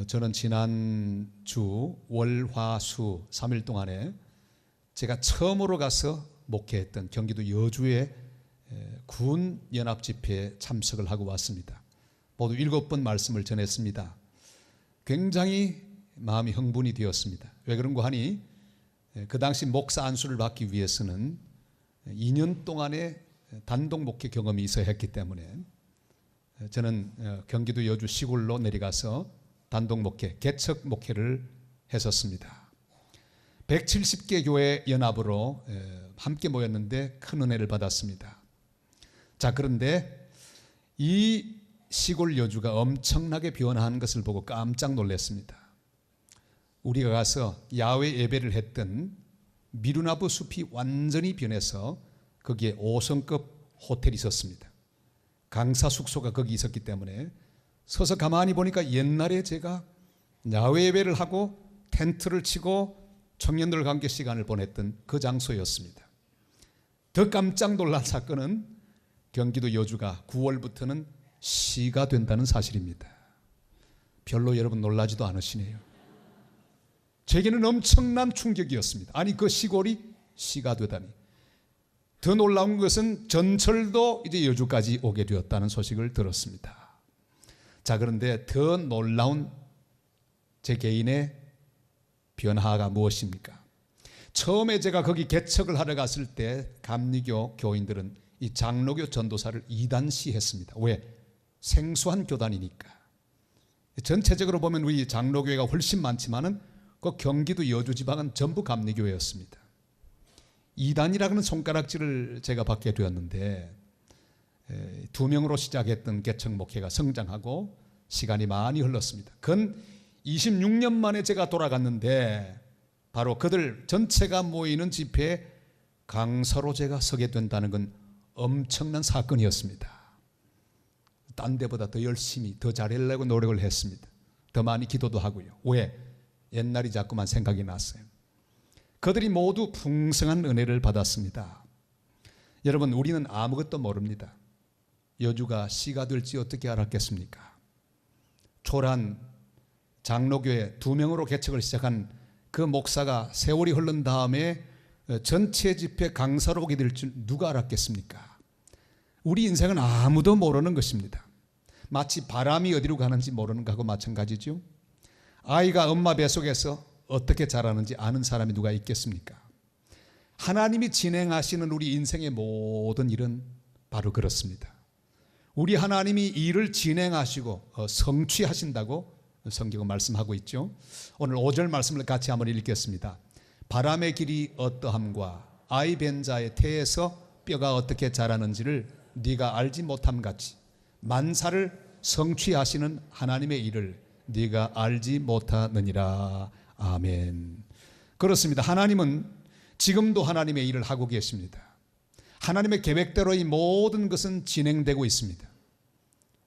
저는 지난주 월화수 3일 동안에 제가 처음으로 가서 목회했던 경기도 여주의 군 연합 집회에 참석을 하고 왔습니다. 모두 7번 말씀을 전했습니다. 굉장히 마음이 흥분이 되었습니다. 왜 그런가 하니 그 당시 목사 안수를 받기 위해서는 2년 동안의 단독 목회 경험이 있어야 했기 때문에 저는 경기도 여주 시골로 내려가서 단독 목회, 개척 목회를 했었습니다. 170개 교회 연합으로 함께 모였는데 큰 은혜를 받았습니다. 자, 그런데 이 시골 여주가 엄청나게 변화한 것을 보고 깜짝 놀랐습니다. 우리가 가서 야외 예배를 했던 미루나무 숲이 완전히 변해서 거기에 5성급 호텔이 있었습니다. 강사 숙소가 거기 있었기 때문에 서서 가만히 보니까 옛날에 제가 야외 예배를 하고 텐트를 치고 청년들과 함께 시간을 보냈던 그 장소였습니다. 더 깜짝 놀란 사건은 경기도 여주가 9월부터는 시가 된다는 사실입니다. 별로 여러분 놀라지도 않으시네요. 제게는 엄청난 충격이었습니다. 아니, 그 시골이 시가 되다니. 더 놀라운 것은 전철도 이제 여주까지 오게 되었다는 소식을 들었습니다. 자, 그런데 더 놀라운 제 개인의 변화가 무엇입니까? 처음에 제가 거기 개척을 하러 갔을 때 감리교 교인들은 이 장로교 전도사를 이단시했습니다. 왜? 생소한 교단이니까. 전체적으로 보면 우리 장로교회가 훨씬 많지만은 그 경기도 여주 지방은 전부 감리교회였습니다. 이단이라는 손가락질을 제가 받게 되었는데 2명으로 시작했던 개척 목회가 성장하고 시간이 많이 흘렀습니다. 근 26년 만에 제가 돌아갔는데 바로 그들 전체가 모이는 집회에 강사로 제가 서게 된다는 건 엄청난 사건이었습니다. 딴 데보다 더 열심히 더 잘하려고 노력을 했습니다. 더 많이 기도도 하고요. 왜? 옛날이 자꾸만 생각이 났어요. 그들이 모두 풍성한 은혜를 받았습니다. 여러분, 우리는 아무것도 모릅니다. 여주가 시가 될지 어떻게 알았겠습니까? 초란 장로교회 2명으로 개척을 시작한 그 목사가 세월이 흐른 다음에 전체 집회 강사로 오게 될 줄 누가 알았겠습니까? 우리 인생은 아무도 모르는 것입니다. 마치 바람이 어디로 가는지 모르는 것하고 마찬가지죠. 아이가 엄마 뱃속에서 어떻게 자라는지 아는 사람이 누가 있겠습니까? 하나님이 진행하시는 우리 인생의 모든 일은 바로 그렇습니다. 우리 하나님이 일을 진행하시고 성취하신다고 성경은 말씀하고 있죠. 오늘 5절 말씀을 같이 한번 읽겠습니다. 바람의 길이 어떠함과 아이 벤 자의 태에서 뼈가 어떻게 자라는지를 네가 알지 못함 같이 만사를 성취하시는 하나님의 일을 네가 알지 못하느니라. 아멘. 그렇습니다. 하나님은 지금도 하나님의 일을 하고 계십니다. 하나님의 계획대로 이 모든 것은 진행되고 있습니다.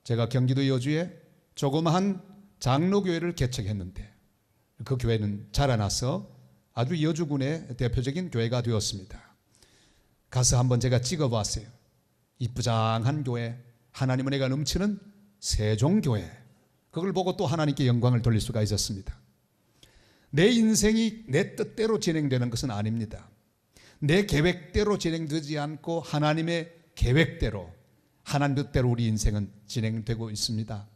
제가 경기도 여주에 조그마한 장로교회를 개척했는데 그 교회는 자라나서 아주 여주군의 대표적인 교회가 되었습니다. 가서 한번 제가 찍어봤어요. 이쁘장한 교회, 하나님 은혜가 넘치는 세종교회. 그걸 보고 또 하나님께 영광을 돌릴 수가 있었습니다. 내 인생이 내 뜻대로 진행되는 것은 아닙니다. 내 계획대로 진행되지 않고 하나님의 계획대로, 하나님 뜻대로 우리 인생은 진행되고 있습니다.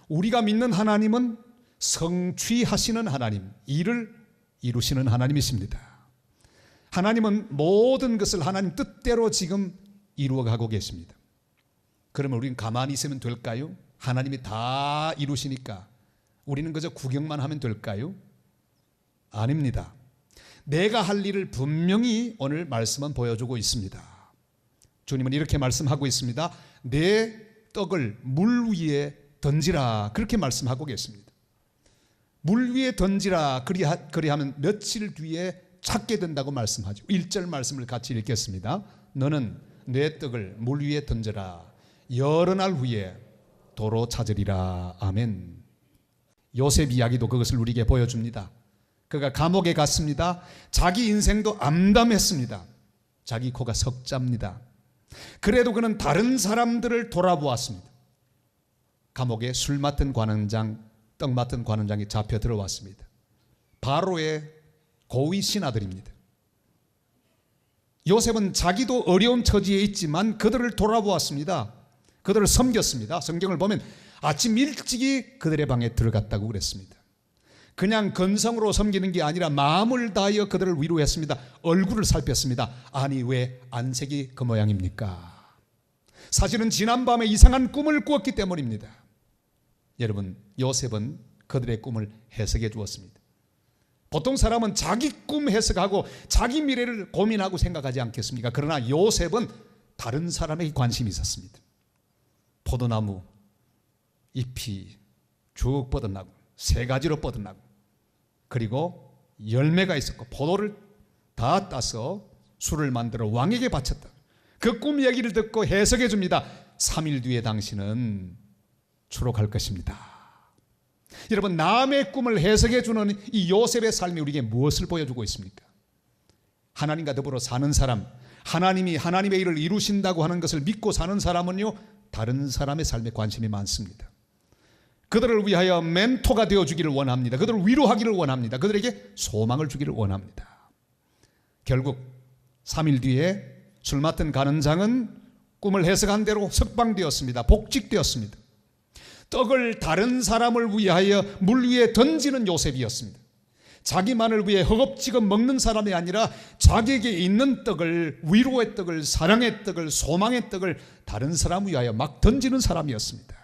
우리가 믿는 하나님은 성취하시는 하나님, 일을 이루시는 하나님이십니다. 하나님은 모든 것을 하나님 뜻대로 지금 이루어가고 계십니다. 그러면 우리는 가만히 있으면 될까요? 하나님이 다 이루시니까 우리는 그저 구경만 하면 될까요? 아닙니다. 내가 할 일을 분명히 오늘 말씀은 보여주고 있습니다. 주님은 이렇게 말씀하고 있습니다. 내 떡을 물 위에 던지라, 그렇게 말씀하고 계십니다. 물 위에 던지라, 그리하면 며칠 뒤에 찾게 된다고 말씀하죠. 1절 말씀을 같이 읽겠습니다. 너는 내 떡을 물 위에 던져라, 여러 날 후에 도로 찾으리라. 아멘. 요셉 이야기도 그것을 우리에게 보여줍니다. 그가 감옥에 갔습니다. 자기 인생도 암담했습니다. 자기 코가 석자입니다. 그래도 그는 다른 사람들을 돌아보았습니다. 감옥에 술 맡은 관원장, 떡 맡은 관원장이 잡혀 들어왔습니다. 바로의 고위 신하들입니다. 요셉은 자기도 어려운 처지에 있지만 그들을 돌아보았습니다. 그들을 섬겼습니다. 성경을 보면 아침 일찍이 그들의 방에 들어갔다고 그랬습니다. 그냥 건성으로 섬기는 게 아니라 마음을 다하여 그들을 위로했습니다. 얼굴을 살폈습니다. 아니 왜 안색이 그 모양입니까? 사실은 지난밤에 이상한 꿈을 꾸었기 때문입니다. 여러분, 요셉은 그들의 꿈을 해석해 주었습니다. 보통 사람은 자기 꿈 해석하고 자기 미래를 고민하고 생각하지 않겠습니까? 그러나 요셉은 다른 사람에게 관심이 있었습니다. 포도나무 잎이 쭉 뻗어나고 세 가지로 뻗어나고 그리고 열매가 있었고 포도를 다 따서 술을 만들어 왕에게 바쳤다. 그 꿈 얘기를 듣고 해석해 줍니다. 3일 뒤에 당신은 추록할 것입니다. 여러분, 남의 꿈을 해석해 주는 이 요셉의 삶이 우리에게 무엇을 보여주고 있습니까? 하나님과 더불어 사는 사람, 하나님이 하나님의 일을 이루신다고 하는 것을 믿고 사는 사람은요, 다른 사람의 삶에 관심이 많습니다. 그들을 위하여 멘토가 되어주기를 원합니다. 그들을 위로하기를 원합니다. 그들에게 소망을 주기를 원합니다. 결국 3일 뒤에 술 맡은 간원장은 꿈을 해석한 대로 석방되었습니다. 복직되었습니다. 떡을 다른 사람을 위하여 물 위에 던지는 요셉이었습니다. 자기만을 위해 허겁지겁 먹는 사람이 아니라 자기에게 있는 떡을, 위로의 떡을, 사랑의 떡을, 소망의 떡을 다른 사람 위하여 막 던지는 사람이었습니다.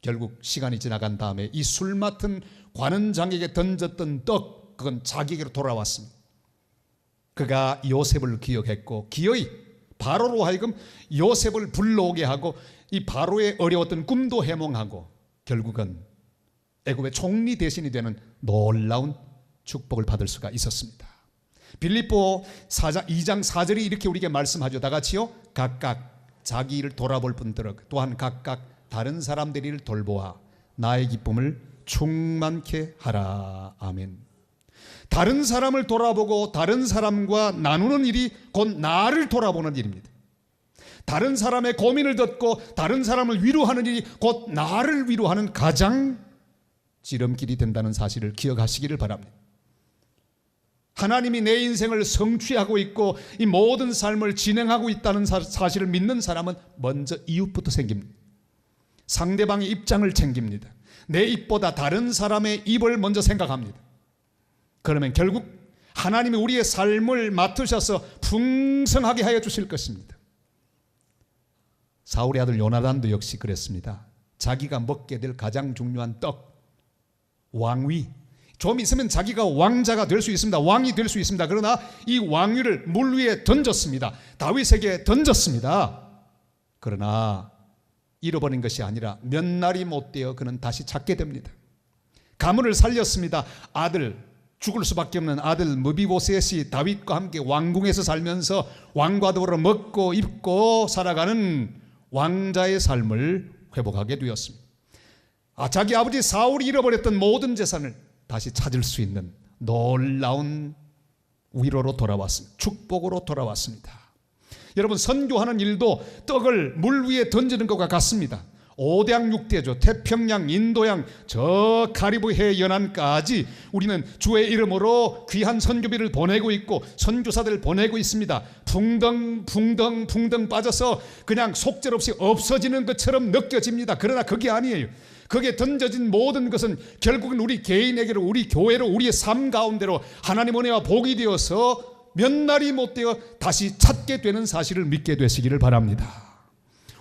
결국 시간이 지나간 다음에 이 술 맡은 관원장에게 던졌던 떡, 그건 자기에게로 돌아왔습니다. 그가 요셉을 기억했고 기어이 바로로 하여금 요셉을 불러오게 하고 이 바로의 어려웠던 꿈도 해몽하고 결국은 애굽의 총리 대신이 되는 놀라운 축복을 받을 수가 있었습니다. 빌립보 2장 4절이 이렇게 우리에게 말씀하죠. 다 같이요. 각각 자기 일을 돌아볼 뿐더러 또한 각각 다른 사람들의 일을 돌보아 나의 기쁨을 충만케 하라. 아멘. 다른 사람을 돌아보고 다른 사람과 나누는 일이 곧 나를 돌아보는 일입니다. 다른 사람의 고민을 듣고 다른 사람을 위로하는 일이 곧 나를 위로하는 가장 지름길이 된다는 사실을 기억하시기를 바랍니다. 하나님이 내 인생을 성취하고 있고 이 모든 삶을 진행하고 있다는 사실을 믿는 사람은 먼저 이웃부터 생깁니다. 상대방의 입장을 챙깁니다. 내 입보다 다른 사람의 입을 먼저 생각합니다. 그러면 결국 하나님이 우리의 삶을 맡으셔서 풍성하게 하여 주실 것입니다. 사울의 아들 요나단도 역시 그랬습니다. 자기가 먹게 될 가장 중요한 떡, 왕위, 좀 있으면 자기가 왕자가 될 수 있습니다. 왕이 될 수 있습니다. 그러나 이 왕위를 물 위에 던졌습니다. 다윗에게 던졌습니다. 그러나 잃어버린 것이 아니라 몇 날이 못 되어 그는 다시 찾게 됩니다. 가문을 살렸습니다. 아들, 죽을 수밖에 없는 아들 무비보셋이 다윗과 함께 왕궁에서 살면서 왕과 더불어 먹고 입고 살아가는 왕자의 삶을 회복하게 되었습니다. 자기 아버지 사울이 잃어버렸던 모든 재산을 다시 찾을 수 있는 놀라운 위로로 돌아왔습니다. 축복으로 돌아왔습니다. 여러분, 선교하는 일도 떡을 물 위에 던지는 것과 같습니다. 5대양 6대죠. 태평양, 인도양, 저 카리브해 연안까지 우리는 주의 이름으로 귀한 선교비를 보내고 있고 선교사들을 보내고 있습니다. 붕덩 빠져서 그냥 속절없이 없어지는 것처럼 느껴집니다. 그러나 그게 아니에요. 거기에 던져진 모든 것은 결국은 우리 개인에게로, 우리 교회로, 우리의 삶 가운데로 하나님 은혜와 복이 되어서 몇 날이 못 되어 다시 찾게 되는 사실을 믿게 되시기를 바랍니다.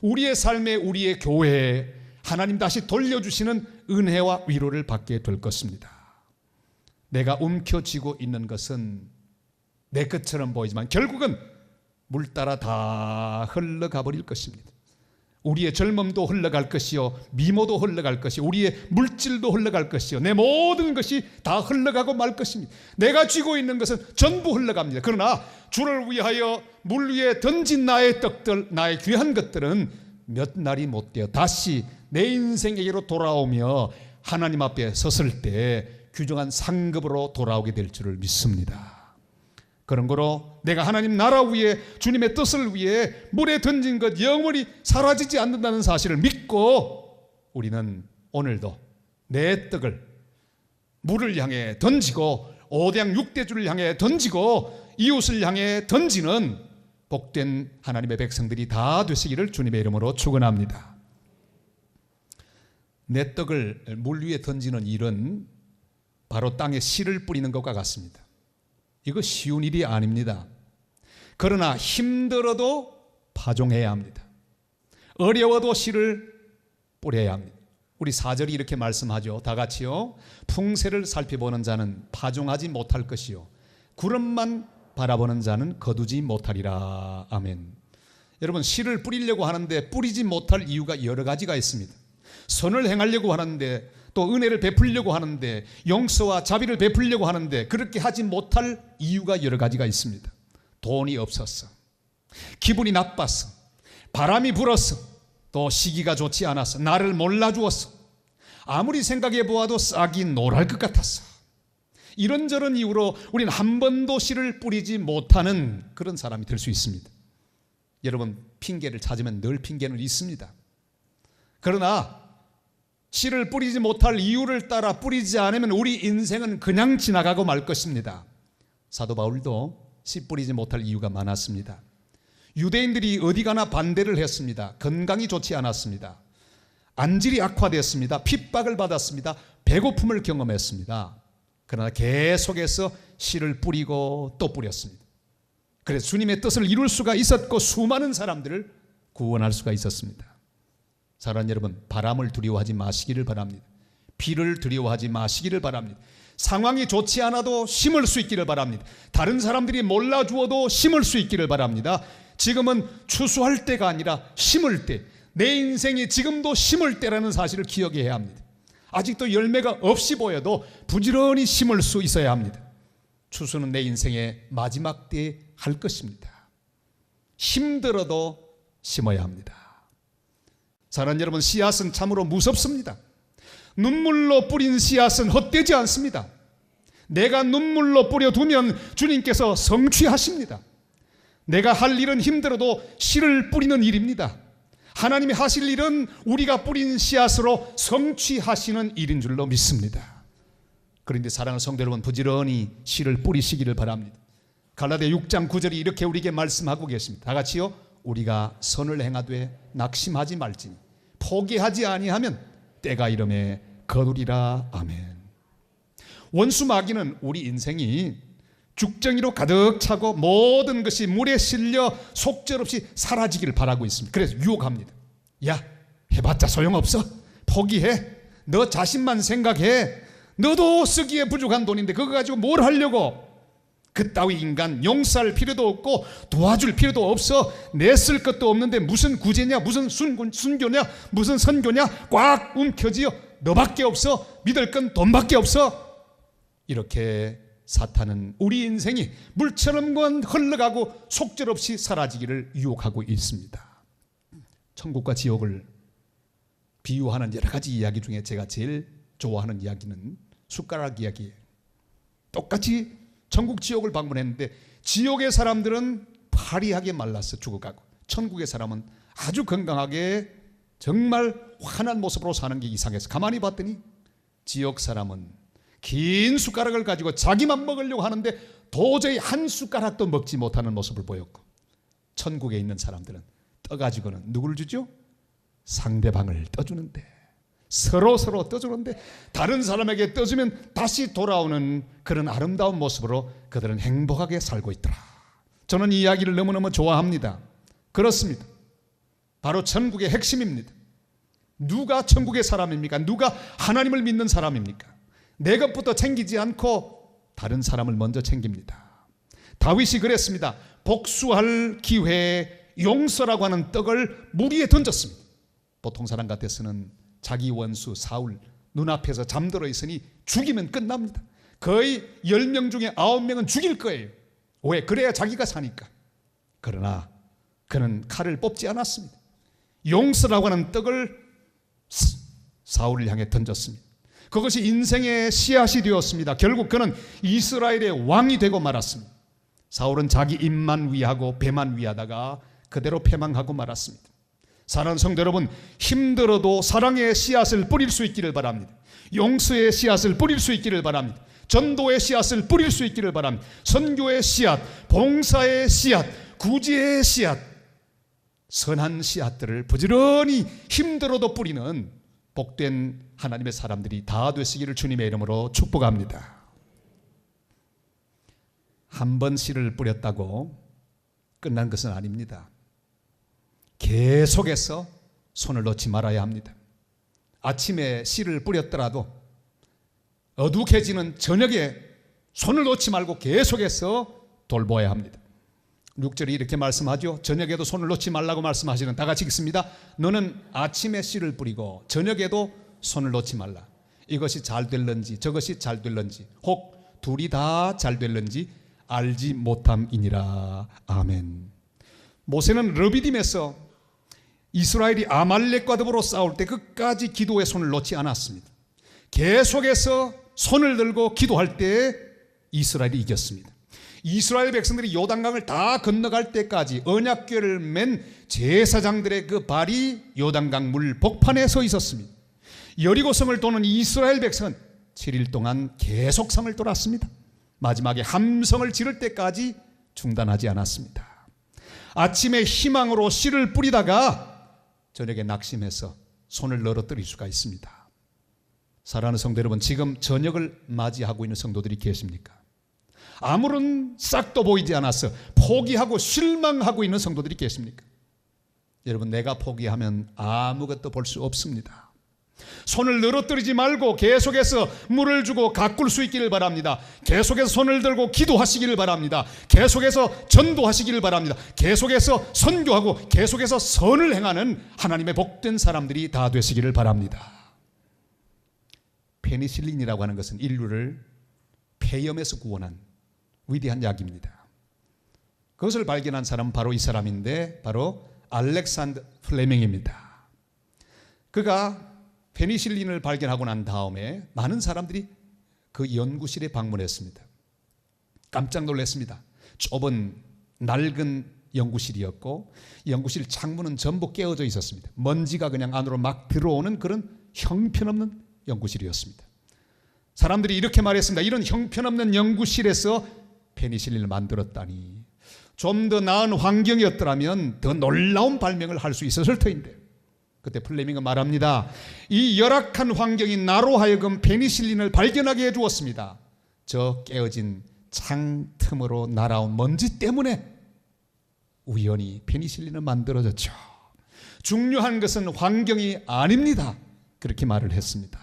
우리의 삶에, 우리의 교회에 하나님 다시 돌려주시는 은혜와 위로를 받게 될 것입니다. 내가 움켜쥐고 있는 것은 내 것처럼 보이지만 결국은 물 따라 다 흘러가 버릴 것입니다. 우리의 젊음도 흘러갈 것이요, 미모도 흘러갈 것이요, 우리의 물질도 흘러갈 것이요, 내 모든 것이 다 흘러가고 말 것입니다. 내가 쥐고 있는 것은 전부 흘러갑니다. 그러나 주를 위하여 물 위에 던진 나의 떡들, 나의 귀한 것들은 몇 날이 못 되어 다시 내 인생에게로 돌아오며 하나님 앞에 섰을 때 귀중한 상급으로 돌아오게 될 줄을 믿습니다. 그런 거로 내가 하나님 나라 위에 주님의 뜻을 위해 물에 던진 것 영원히 사라지지 않는다는 사실을 믿고 우리는 오늘도 내 떡을 물을 향해 던지고 오대양 육대주를 향해 던지고 이웃을 향해 던지는 복된 하나님의 백성들이 다 되시기를 주님의 이름으로 축원합니다. 내 떡을 물 위에 던지는 일은 바로 땅에 씨를 뿌리는 것과 같습니다. 이거 쉬운 일이 아닙니다. 그러나 힘들어도 파종해야 합니다. 어려워도 씨를 뿌려야 합니다. 우리 4절이 이렇게 말씀하죠. 다 같이요. 풍세를 살펴보는 자는 파종하지 못할 것이요 구름만 바라보는 자는 거두지 못하리라. 아멘. 여러분, 씨를 뿌리려고 하는데 뿌리지 못할 이유가 여러 가지가 있습니다. 선을 행하려고 하는데, 또 은혜를 베풀려고 하는데, 용서와 자비를 베풀려고 하는데 그렇게 하지 못할 이유가 여러 가지가 있습니다. 돈이 없어서, 기분이 나빠서, 바람이 불어서, 또 시기가 좋지 않아서, 나를 몰라주어서, 아무리 생각해 보아도 싹이 노랄 것 같아서, 이런저런 이유로 우리는 한 번도 씨를 뿌리지 못하는 그런 사람이 될 수 있습니다. 여러분, 핑계를 찾으면 늘 핑계는 있습니다. 그러나 씨를 뿌리지 못할 이유를 따라 뿌리지 않으면 우리 인생은 그냥 지나가고 말 것입니다. 사도 바울도 씨 뿌리지 못할 이유가 많았습니다. 유대인들이 어디 가나 반대를 했습니다. 건강이 좋지 않았습니다. 안질이 악화됐습니다. 핍박을 받았습니다. 배고픔을 경험했습니다. 그러나 계속해서 씨를 뿌리고 또 뿌렸습니다. 그래서 주님의 뜻을 이룰 수가 있었고 수많은 사람들을 구원할 수가 있었습니다. 사랑하는 여러분, 바람을 두려워하지 마시기를 바랍니다. 비를 두려워하지 마시기를 바랍니다. 상황이 좋지 않아도 심을 수 있기를 바랍니다. 다른 사람들이 몰라주어도 심을 수 있기를 바랍니다. 지금은 추수할 때가 아니라 심을 때, 내 인생이 지금도 심을 때라는 사실을 기억해야 합니다. 아직도 열매가 없이 보여도 부지런히 심을 수 있어야 합니다. 추수는 내 인생의 마지막 때에 할 것입니다. 힘들어도 심어야 합니다. 사랑하는 여러분, 씨앗은 참으로 무섭습니다. 눈물로 뿌린 씨앗은 헛되지 않습니다. 내가 눈물로 뿌려두면 주님께서 성취하십니다. 내가 할 일은 힘들어도 씨를 뿌리는 일입니다. 하나님이 하실 일은 우리가 뿌린 씨앗으로 성취하시는 일인 줄로 믿습니다. 그런데 사랑하는 성도 여러분, 부지런히 씨를 뿌리시기를 바랍니다. 갈라디아 6장 9절이 이렇게 우리에게 말씀하고 계십니다. 다 같이요. 우리가 선을 행하되 낙심하지 말지니 포기하지 아니하면 때가 이름에 거두리라. 아멘. 원수 마귀는 우리 인생이 죽정이로 가득 차고 모든 것이 물에 실려 속절없이 사라지기를 바라고 있습니다. 그래서 유혹합니다. 야, 해봤자 소용없어. 포기해. 너 자신만 생각해. 너도 쓰기에 부족한 돈인데 그거 가지고 뭘 하려고. 그따위 인간 용서할 필요도 없고 도와줄 필요도 없어. 내쓸 것도 없는데 무슨 구제냐, 무슨 순교냐, 무슨 선교냐, 꽉 움켜쥐어. 너밖에 없어. 믿을 건 돈밖에 없어. 이렇게 사탄은 우리 인생이 물처럼 흘러가고 속절없이 사라지기를 유혹하고 있습니다. 천국과 지옥을 비유하는 여러 가지 이야기 중에 제가 제일 좋아하는 이야기는 숟가락 이야기예요. 똑같이 천국 지옥을 방문했는데 지옥의 사람들은 파리하게 말라서 죽어가고 천국의 사람은 아주 건강하게 정말 환한 모습으로 사는 게 이상해서 가만히 봤더니 지옥 사람은 긴 숟가락을 가지고 자기만 먹으려고 하는데 도저히 한 숟가락도 먹지 못하는 모습을 보였고, 천국에 있는 사람들은 떠가지고는 누구를 주죠? 상대방을 떠주는데, 서로 떠주는데, 다른 사람에게 떠주면 다시 돌아오는 그런 아름다운 모습으로 그들은 행복하게 살고 있더라. 저는 이 이야기를 너무너무 좋아합니다. 그렇습니다. 바로 천국의 핵심입니다. 누가 천국의 사람입니까? 누가 하나님을 믿는 사람입니까? 내 것부터 챙기지 않고 다른 사람을 먼저 챙깁니다. 다윗이 그랬습니다. 복수할 기회에 용서라고 하는 떡을 물 위에 던졌습니다. 보통 사람 같아서는 자기 원수 사울 눈앞에서 잠들어 있으니 죽이면 끝납니다. 거의 10명 중에 9명은 죽일 거예요. 왜? 그래야 자기가 사니까. 그러나 그는 칼을 뽑지 않았습니다. 용서라고 하는 떡을 사울을 향해 던졌습니다. 그것이 인생의 씨앗이 되었습니다. 결국 그는 이스라엘의 왕이 되고 말았습니다. 사울은 자기 입만 위하고 배만 위하다가 그대로 패망하고 말았습니다. 사랑하는 성도 여러분, 힘들어도 사랑의 씨앗을 뿌릴 수 있기를 바랍니다. 용서의 씨앗을 뿌릴 수 있기를 바랍니다. 전도의 씨앗을 뿌릴 수 있기를 바랍니다. 선교의 씨앗, 봉사의 씨앗, 구제의 씨앗, 선한 씨앗들을 부지런히 힘들어도 뿌리는 복된 하나님의 사람들이 다 되시기를 주님의 이름으로 축복합니다. 한 번 씨를 뿌렸다고 끝난 것은 아닙니다. 계속해서 손을 놓지 말아야 합니다. 아침에 씨를 뿌렸더라도 어둑해지는 저녁에 손을 놓지 말고 계속해서 돌보아야 합니다. 6절이 이렇게 말씀하죠. 저녁에도 손을 놓지 말라고 말씀하시는, 다 같이 읽습니다. 너는 아침에 씨를 뿌리고 저녁에도 손을 놓지 말라. 이것이 잘 될런지 저것이 잘 될런지 혹 둘이 다 잘 될런지 알지 못함이니라. 아멘. 모세는 르비딤에서 이스라엘이 아말렉과 더불어 싸울 때 끝까지 기도에 손을 놓지 않았습니다. 계속해서 손을 들고 기도할 때 이스라엘이 이겼습니다. 이스라엘 백성들이 요단강을 다 건너갈 때까지 언약궤를 맨 제사장들의 그 발이 요단강 물 복판에 서 있었습니다. 여리고성을 도는 이스라엘 백성은 7일 동안 계속 성을 돌았습니다. 마지막에 함성을 지를 때까지 중단하지 않았습니다. 아침에 희망으로 씨를 뿌리다가 저녁에 낙심해서 손을 늘어뜨릴 수가 있습니다. 사랑하는 성도 여러분, 지금 저녁을 맞이하고 있는 성도들이 계십니까? 아무런 싹도 보이지 않아서 포기하고 실망하고 있는 성도들이 계십니까? 여러분, 내가 포기하면 아무것도 볼 수 없습니다. 손을 늘어뜨리지 말고 계속해서 물을 주고 가꿀 수 있기를 바랍니다. 계속해서 손을 들고 기도하시기를 바랍니다. 계속해서 전도하시기를 바랍니다. 계속해서 선교하고 계속해서 선을 행하는 하나님의 복된 사람들이 다 되시기를 바랍니다. 페니실린이라고 하는 것은 인류를 폐염에서 구원한 위대한 약입니다. 그것을 발견한 사람은 바로 이 사람인데, 바로 알렉산더 플레밍입니다. 그가 페니실린을 발견하고 난 다음에 많은 사람들이 그 연구실에 방문했습니다. 깜짝 놀랐습니다. 좁은 낡은 연구실이었고 연구실 창문은 전부 깨어져 있었습니다. 먼지가 그냥 안으로 막 들어오는 그런 형편없는 연구실이었습니다. 사람들이 이렇게 말했습니다. 이런 형편없는 연구실에서 페니실린을 만들었다니, 좀 더 나은 환경이었더라면 더 놀라운 발명을 할 수 있었을 터인데. 그때 플레밍은 말합니다. 이 열악한 환경이 나로 하여금 페니실린을 발견하게 해주었습니다. 저 깨어진 창 틈으로 날아온 먼지 때문에 우연히 페니실린을 만들어졌죠. 중요한 것은 환경이 아닙니다. 그렇게 말을 했습니다.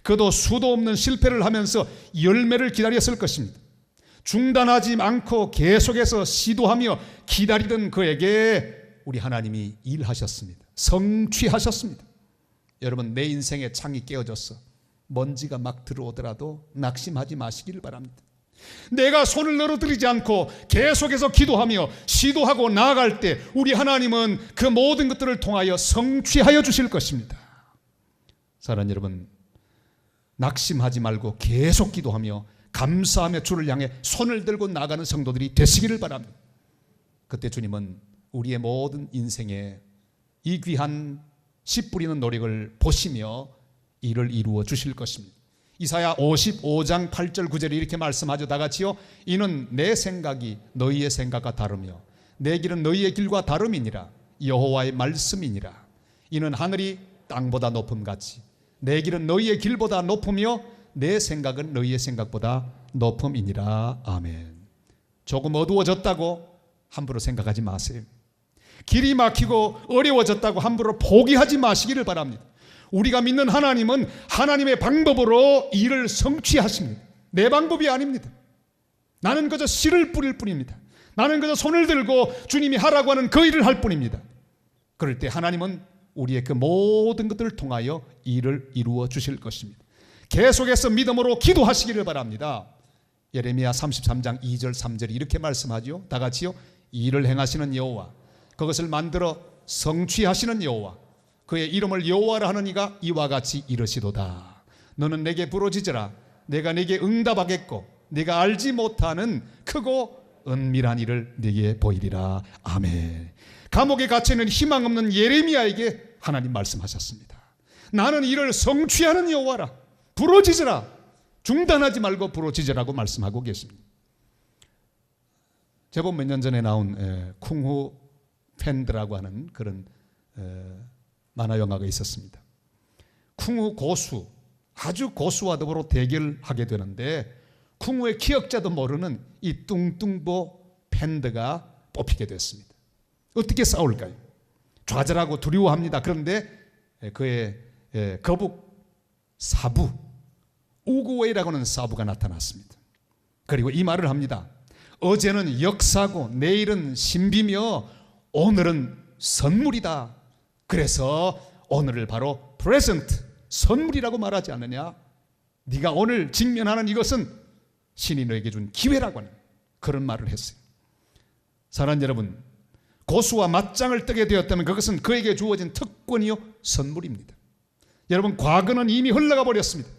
그도 수도 없는 실패를 하면서 열매를 기다렸을 것입니다. 중단하지 않고 계속해서 시도하며 기다리던 그에게 우리 하나님이 일하셨습니다. 성취하셨습니다. 여러분, 내 인생에 창이 깨어졌어 먼지가 막 들어오더라도 낙심하지 마시기를 바랍니다. 내가 손을 늘어뜨리지 않고 계속해서 기도하며 시도하고 나아갈 때 우리 하나님은 그 모든 것들을 통하여 성취하여 주실 것입니다. 사랑하는 여러분, 낙심하지 말고 계속 기도하며 감사하며 주를 향해 손을 들고 나가는 성도들이 되시기를 바랍니다. 그때 주님은 우리의 모든 인생에 이 귀한 씨 뿌리는 노력을 보시며 일을 이루어 주실 것입니다. 이사야 55장 8절 9절에 이렇게 말씀하죠. 다 같이요. 이는 내 생각이 너희의 생각과 다르며 내 길은 너희의 길과 다름이니라. 여호와의 말씀이니라. 이는 하늘이 땅보다 높음같이 내 길은 너희의 길보다 높으며 내 생각은 너희의 생각보다 높음이니라. 아멘. 조금 어두워졌다고 함부로 생각하지 마세요. 길이 막히고 어려워졌다고 함부로 포기하지 마시기를 바랍니다. 우리가 믿는 하나님은 하나님의 방법으로 일을 성취하십니다. 내 방법이 아닙니다. 나는 그저 씨를 뿌릴 뿐입니다. 나는 그저 손을 들고 주님이 하라고 하는 그 일을 할 뿐입니다. 그럴 때 하나님은 우리의 그 모든 것들을 통하여 일을 이루어 주실 것입니다. 계속해서 믿음으로 기도하시기를 바랍니다. 예레미야 33장 2절 3절이 이렇게 말씀하죠. 다 같이요. 일을 행하시는 여호와, 그것을 만들어 성취하시는 여호와, 그의 이름을 여호와라 하는 이가 이와 같이 이르시도다. 너는 내게 부르짖으라. 내가 내게 응답하겠고 내가 알지 못하는 크고 은밀한 일을 네게 보이리라. 아멘. 감옥에 갇혀있는 희망 없는 예레미야에게 하나님 말씀하셨습니다. 나는 이를 성취하는 여호와라. 부러지지라. 중단하지 말고 부러지지라고 말씀하고 계십니다. 제법 몇 년 전에 나온 쿵후 팬드라고 하는 그런 만화 영화가 있었습니다. 쿵후 고수, 아주 고수와 더불어 대결하게 되는데 쿵후의 기억자도 모르는 이 뚱뚱보 팬드가 뽑히게 됐습니다. 어떻게 싸울까요? 좌절하고 두려워합니다. 그런데 그의 거북 사부 우구웨이라고 하는 사부가 나타났습니다. 그리고 이 말을 합니다. 어제는 역사고 내일은 신비며 오늘은 선물이다. 그래서 오늘을 바로 프레젠트, 선물이라고 말하지 않느냐? 네가 오늘 직면하는 이것은 신이 너에게 준 기회라고 하는 그런 말을 했어요. 사랑하는 여러분, 고수와 맞짱을 뜨게 되었다면 그것은 그에게 주어진 특권이요 선물입니다. 여러분, 과거는 이미 흘러가 버렸습니다.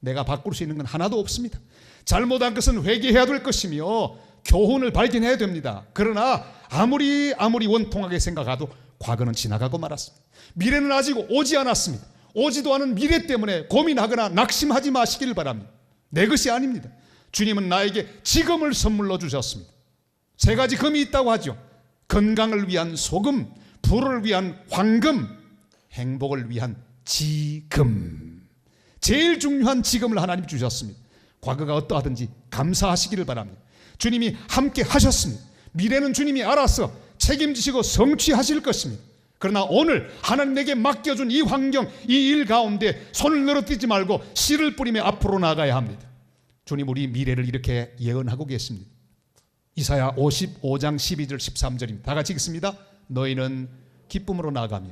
내가 바꿀 수 있는 건 하나도 없습니다. 잘못한 것은 회개해야 될 것이며 교훈을 발견해야 됩니다. 그러나 아무리 원통하게 생각해도 과거는 지나가고 말았습니다. 미래는 아직 오지 않았습니다. 오지도 않은 미래 때문에 고민하거나 낙심하지 마시기를 바랍니다. 내 것이 아닙니다. 주님은 나에게 지금을 선물로 주셨습니다. 세 가지 금이 있다고 하죠. 건강을 위한 소금, 부를 위한 황금, 행복을 위한 지금. 제일 중요한 지금을 하나님 주셨습니다. 과거가 어떠하든지 감사하시기를 바랍니다. 주님이 함께 하셨습니다. 미래는 주님이 알아서 책임지시고 성취하실 것입니다. 그러나 오늘 하나님 내게 맡겨준 이 환경, 이 일 가운데 손을 늘어뜨리지 말고 씨를 뿌리며 앞으로 나가야 합니다. 주님 우리 미래를 이렇게 예언하고 계십니다. 이사야 55장 12절 13절입니다. 다 같이 읽습니다. 너희는 기쁨으로 나가며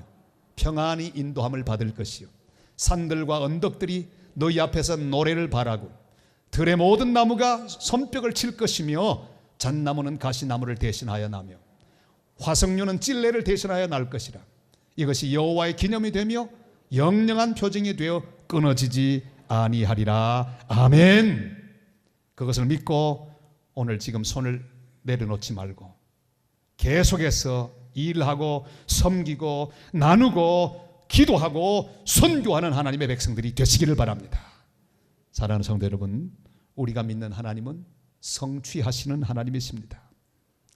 평안히 인도함을 받을 것이요 산들과 언덕들이 너희 앞에서 노래를 바라고 들의 모든 나무가 손뼉을 칠 것이며 잣나무는 가시나무를 대신하여 나며 화석류는 찔레를 대신하여 날 것이라. 이것이 여호와의 기념이 되며 영영한 표징이 되어 끊어지지 아니하리라. 아멘. 그것을 믿고 오늘 지금 손을 내려놓지 말고 계속해서 일하고 섬기고 나누고 기도하고 선교하는 하나님의 백성들이 되시기를 바랍니다. 사랑하는 성도 여러분, 우리가 믿는 하나님은 성취하시는 하나님이십니다.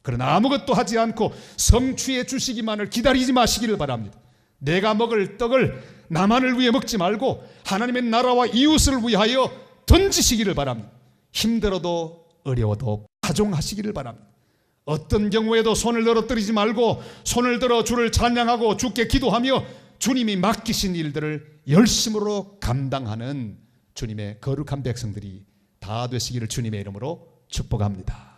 그러나 아무것도 하지 않고 성취해 주시기만을 기다리지 마시기를 바랍니다. 내가 먹을 떡을 나만을 위해 먹지 말고 하나님의 나라와 이웃을 위하여 던지시기를 바랍니다. 힘들어도 어려워도 파종하시기를 바랍니다. 어떤 경우에도 손을 늘어뜨리지 말고 손을 들어 주를 찬양하고 주께 기도하며 주님이 맡기신 일들을 열심으로 감당하는 주님의 거룩한 백성들이 다 되시기를 주님의 이름으로 축복합니다.